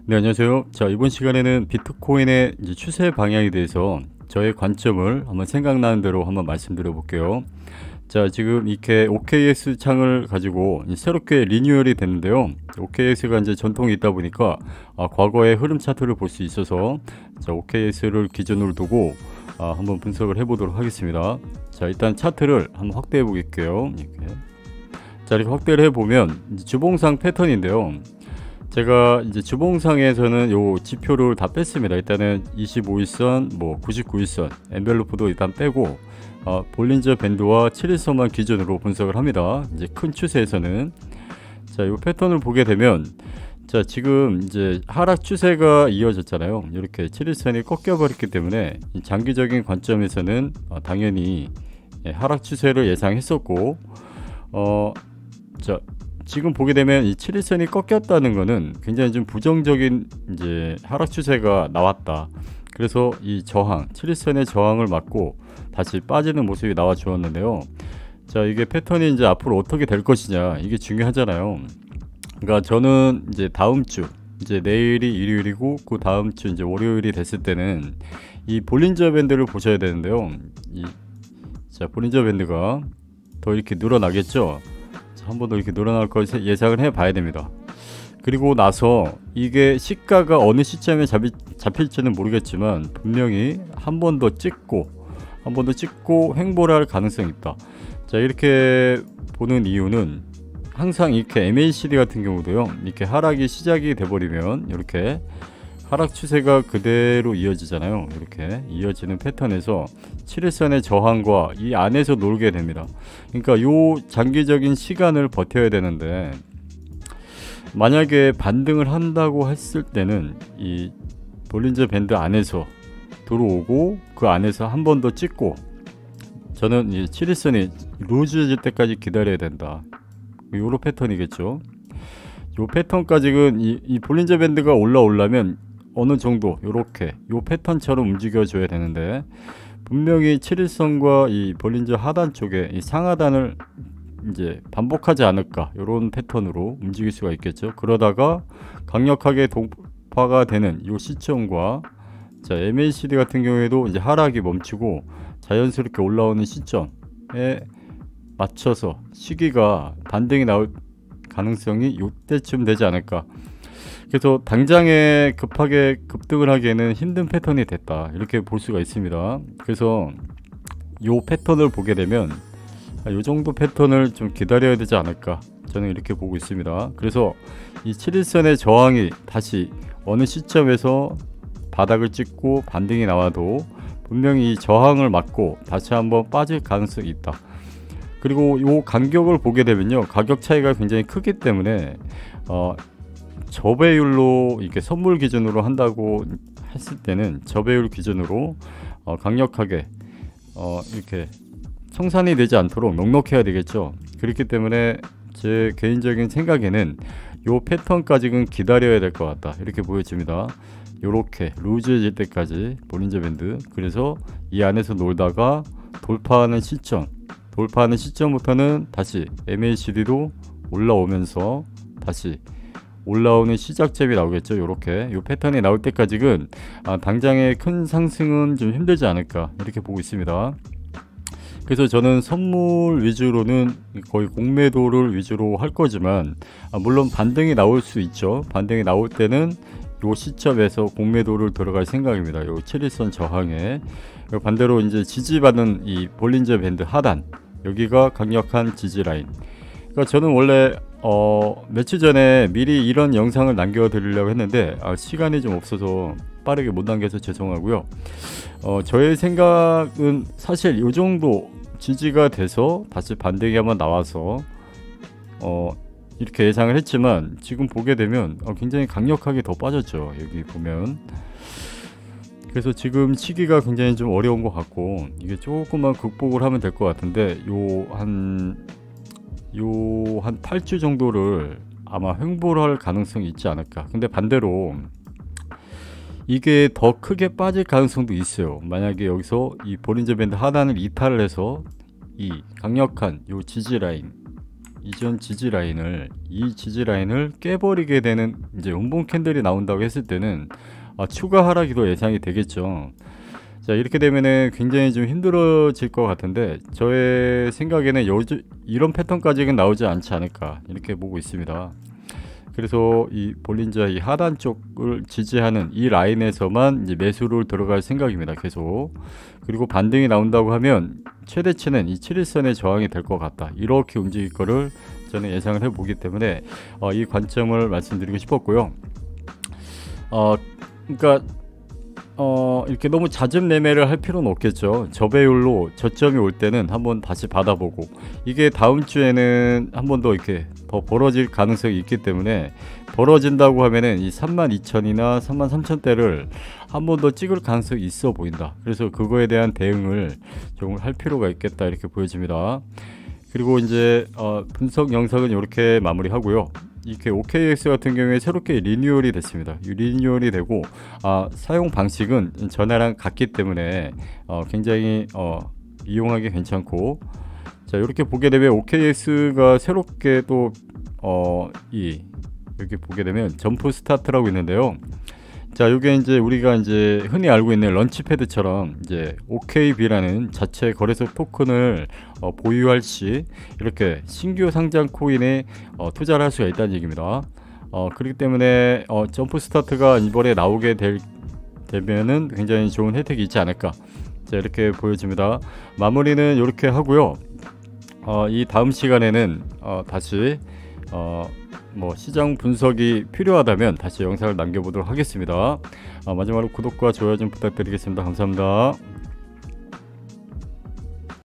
네, 안녕하세요. 자, 이번 시간에는 비트코인의 이제 추세 방향에 대해서 저의 관점을 한번 생각나는 대로 한번 말씀드려 볼게요. 자, 지금 이렇게 OKX 창을 가지고 이제 새롭게 리뉴얼이 됐는데요. OKX가 이제 전통이 있다 보니까 과거의 흐름 차트를 볼 수 있어서 자, OKX를 기준으로 두고 한번 분석을 해 보도록 하겠습니다. 자, 일단 차트를 한번 확대해 보겠게요. 이렇게. 자, 이렇게 확대를 해 보면 주봉상 패턴인데요. 제가 이제 주봉상에서는 요 지표를 다 뺐습니다. 일단은 25일선, 뭐 99일선, 엔벨로프도 일단 빼고 볼린저 밴드와 7일선만 기준으로 분석을 합니다. 이제 큰 추세에서는 자, 요 패턴을 보게 되면 자, 지금 이제 하락 추세가 이어졌잖아요. 이렇게 7일선이 꺾여 버렸기 때문에 장기적인 관점에서는 당연히 하락 추세를 예상했었고 자, 지금 보게 되면 이 7일선이 꺾였다는 것은 굉장히 좀 부정적인 이제 하락 추세가 나왔다. 그래서 이 저항, 7일선의 저항을 맞고 다시 빠지는 모습이 나와 주었는데요. 자, 이게 패턴이 이제 앞으로 어떻게 될 것이냐, 이게 중요하잖아요. 그러니까 저는 이제 다음 주, 이제 내일이 일요일이고 그 다음 주 이제 월요일이 됐을 때는 이 볼린저 밴드를 보셔야 되는데요. 자, 볼린저 밴드가 더 이렇게 늘어나겠죠. 한 번 더 이렇게 늘어날 걸 예상을 해 봐야 됩니다. 그리고 나서 이게 시가가 어느 시점에 잡힐지는 모르겠지만 분명히 한 번 더 찍고 횡보를 할 가능성이 있다. 자, 이렇게 보는 이유는 항상 이렇게 MACD 같은 경우도요, 이렇게 하락이 시작이 돼 버리면 이렇게 하락 추세가 그대로 이어지잖아요. 이렇게 이어지는 패턴에서 7일선의 저항과 이 안에서 놀게 됩니다. 그러니까 요 장기적인 시간을 버텨야 되는데, 만약에 반등을 한다고 했을 때는 이 볼린저 밴드 안에서 들어오고 그 안에서 한 번 더 찍고, 저는 이 7일선이 루즈해질 때까지 기다려야 된다. 요런 패턴이겠죠. 요 패턴까지는 이 볼린저 밴드가 올라오려면 어느 정도 요렇게 요 패턴처럼 움직여 줘야 되는데, 분명히 7일선과 이 볼린저 하단 쪽에 이 상하단을 이제 반복하지 않을까, 요런 패턴으로 움직일 수가 있겠죠. 그러다가 강력하게 돌파가 되는 요 시점과, 자, MACD 같은 경우에도 이제 하락이 멈추고 자연스럽게 올라오는 시점에 맞춰서 시기가 반등이 나올 가능성이 요때쯤 되지 않을까. 그래서 당장에 급하게 급등을 하기에는 힘든 패턴이 됐다, 이렇게 볼 수가 있습니다. 그래서 요 패턴을 보게 되면 요 정도 패턴을 좀 기다려야 되지 않을까, 저는 이렇게 보고 있습니다. 그래서 이 7일선의 저항이 다시 어느 시점에서 바닥을 찍고 반등이 나와도 분명히 이 저항을 맞고 다시 한번 빠질 가능성이 있다. 그리고 요 간격을 보게 되면요, 가격 차이가 굉장히 크기 때문에 저배율로 이렇게 선물 기준으로 한다고 했을 때는 저배율 기준으로 강력하게 이렇게 청산이 되지 않도록 넉넉해야 되겠죠. 그렇기 때문에 제 개인적인 생각에는 요 패턴까지는 기다려야 될 것 같다, 이렇게 보여집니다. 요렇게 루즈해질 때까지 볼린저 밴드, 그래서 이 안에서 놀다가 돌파하는 시점부터는 다시 MACD도 올라오면서 다시 올라오는 시작점이 나오겠죠. 요렇게 요 패턴이 나올 때까지는 당장의 큰 상승은 좀 힘들지 않을까, 이렇게 보고 있습니다. 그래서 저는 선물 위주로는 거의 공매도를 위주로 할 거지만, 물론 반등이 나올 수 있죠. 반등이 나올 때는 요 시점에서 공매도를 들어갈 생각입니다. 요 7일선 저항에 반대로 이제 지지받는 이 볼린저 밴드 하단, 여기가 강력한 지지 라인. 그러니까 저는 원래 며칠 전에 미리 이런 영상을 남겨드리려고 했는데 시간이 좀 없어서 빠르게 못 남겨서 죄송하고요. 저의 생각은 사실 이 정도 지지가 돼서 다시 반등이 한번 나와서 이렇게 예상을 했지만, 지금 보게 되면 굉장히 강력하게 더 빠졌죠. 여기 보면. 그래서 지금 시기가 굉장히 좀 어려운 것 같고, 이게 조금만 극복을 하면 될 것 같은데, 요 한 8주 정도를 아마 횡보를 할 가능성이 있지 않을까. 근데 반대로 이게 더 크게 빠질 가능성도 있어요. 만약에 여기서 이 볼린저 밴드 하단을 이탈을 해서 이 강력한 요 지지 라인, 이전 지지 라인을 이 지지 라인을 깨버리게 되는 이제 음봉 캔들이 나온다고 했을 때는 추가 하락이 더 예상이 되겠죠. 자, 이렇게 되면은 굉장히 좀 힘들어질 것 같은데 저의 생각에는 이런 패턴까지는 나오지 않지 않을까 이렇게 보고 있습니다. 그래서 이 볼린저 이 하단 쪽을 지지하는 이 라인에서만 이제 매수를 들어갈 생각입니다. 계속. 그리고 반등이 나온다고 하면 최대치는 이 7일선의 저항이 될 것 같다. 이렇게 움직일 거를 저는 예상을 해보기 때문에 이 관점을 말씀드리고 싶었고요. 그러니까 이렇게 너무 잦은 매매를 할 필요는 없겠죠. 저배율로 저점이 올 때는 한번 다시 받아보고, 이게 다음 주에는 한 번 더 이렇게 더 벌어질 가능성이 있기 때문에 벌어진다고 하면은 이 32,000이나 33,000대를 한 번 더 찍을 가능성이 있어 보인다. 그래서 그거에 대한 대응을 조금 할 필요가 있겠다 이렇게 보여집니다. 그리고 이제 분석 영상은 이렇게 마무리하고요. 이렇게 OKX 같은 경우에 새롭게 리뉴얼이 됐습니다. 리뉴얼이 되고 사용 방식은 전에랑 같기 때문에 굉장히 이용하기 괜찮고, 자, 이렇게 보게 되면 OKX가 새롭게 또 이렇게 보게 되면 점프 스타트라고 있는데요. 자, 이게 이제 우리가 이제 흔히 알고 있는 런치패드처럼 이제 OKB라는 자체 거래소 토큰을 보유할 시 이렇게 신규 상장 코인에 투자를 할 수가 있다는 얘기입니다. 그렇기 때문에 점프 스타트가 이번에 나오게 되면은 굉장히 좋은 혜택이 있지 않을까. 자, 이렇게 보여집니다. 마무리는 이렇게 하고요. 이 다음 시간에는 다시 뭐 시장 분석이 필요하다면 다시 영상을 남겨보도록 하겠습니다. 마지막으로 구독과 좋아요 좀 부탁드리겠습니다. 감사합니다.